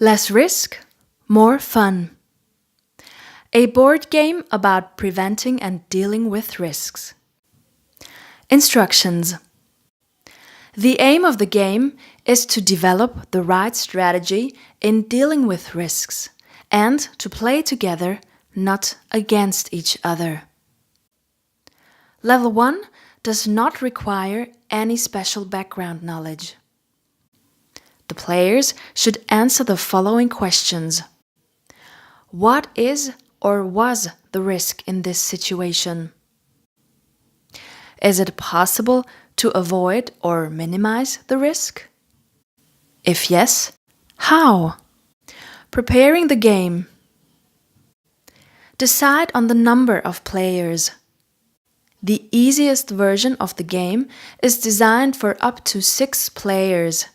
Less risk, more fun. A board game about preventing and dealing with risks. Instructions. The aim of the game is to develop the right strategy in dealing with risks and to play together, not against each other. Level 1 does not require any special background knowledge. The players should answer the following questions. What is or was the risk in this situation? Is it possible to avoid or minimize the risk? If yes, how? Preparing the game. Decide on the number of players. The easiest version of the game is designed for up to 6 players.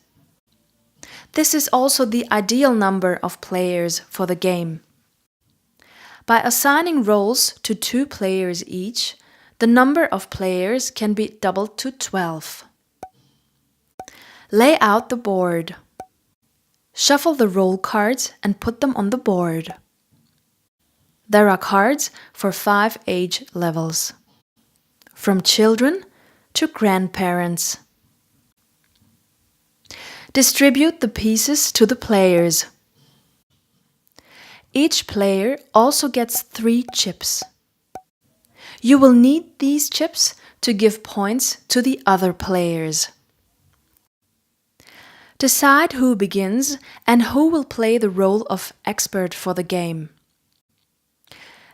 This is also the ideal number of players for the game. By assigning roles to 2 players each, the number of players can be doubled to 12. Lay out the board. Shuffle the role cards and put them on the board. There are cards for 5 age levels, from children to grandparents. Distribute the pieces to the players. Each player also gets 3 chips. You will need these chips to give points to the other players. Decide who begins and who will play the role of expert for the game.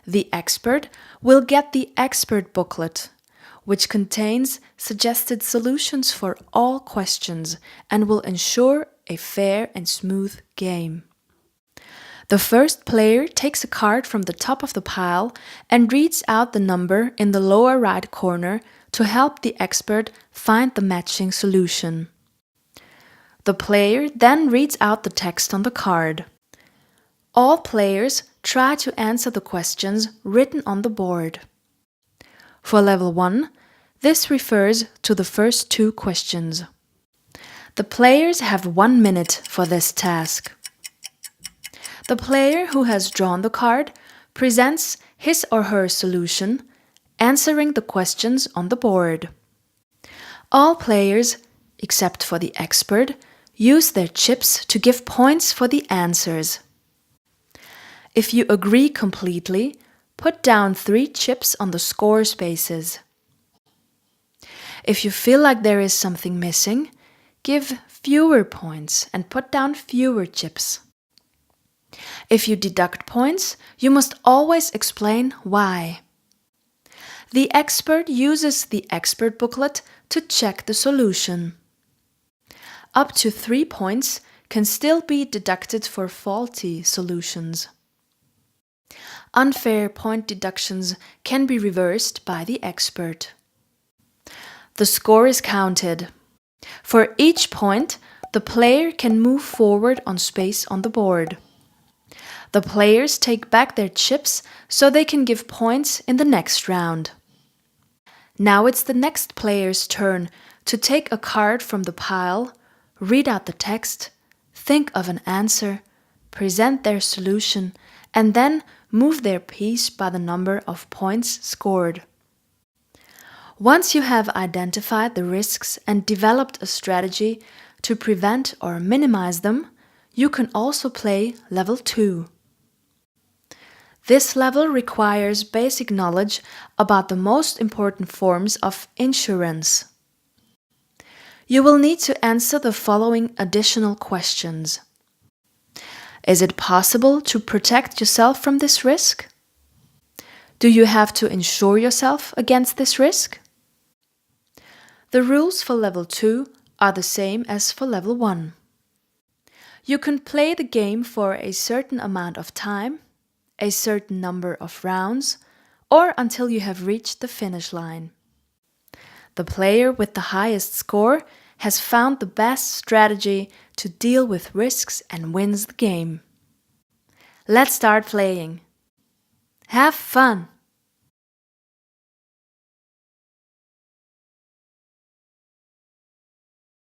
The expert will get the expert booklet, which contains suggested solutions for all questions and will ensure a fair and smooth game. The first player takes a card from the top of the pile and reads out the number in the lower right corner to help the expert find the matching solution. The player then reads out the text on the card. All players try to answer the questions written on the board. For level 1, this refers to the first 2 questions. The players have 1 minute for this task. The player who has drawn the card presents his or her solution, answering the questions on the board. All players, except for the expert, use their chips to give points for the answers. If you agree completely, put down 3 chips on the score spaces. If you feel like there is something missing, give fewer points and put down fewer chips. If you deduct points, you must always explain why. The expert uses the expert booklet to check the solution. Up to 3 points can still be deducted for faulty solutions. Unfair point deductions can be reversed by the expert. The score is counted. For each point, the player can move forward on space on the board. The players take back their chips so they can give points in the next round. Now it's the next player's turn to take a card from the pile, read out the text, think of an answer, present their solution, and then move their piece by the number of points scored. Once you have identified the risks and developed a strategy to prevent or minimize them, you can also play level 2. This level requires basic knowledge about the most important forms of insurance. You will need to answer the following additional questions. Is it possible to protect yourself from this risk? Do you have to insure yourself against this risk? The rules for level 2 are the same as for level 1. You can play the game for a certain amount of time, a certain number of rounds, or until you have reached the finish line. The player with the highest score has found the best strategy to deal with risks and wins the game. Let's start playing. Have fun!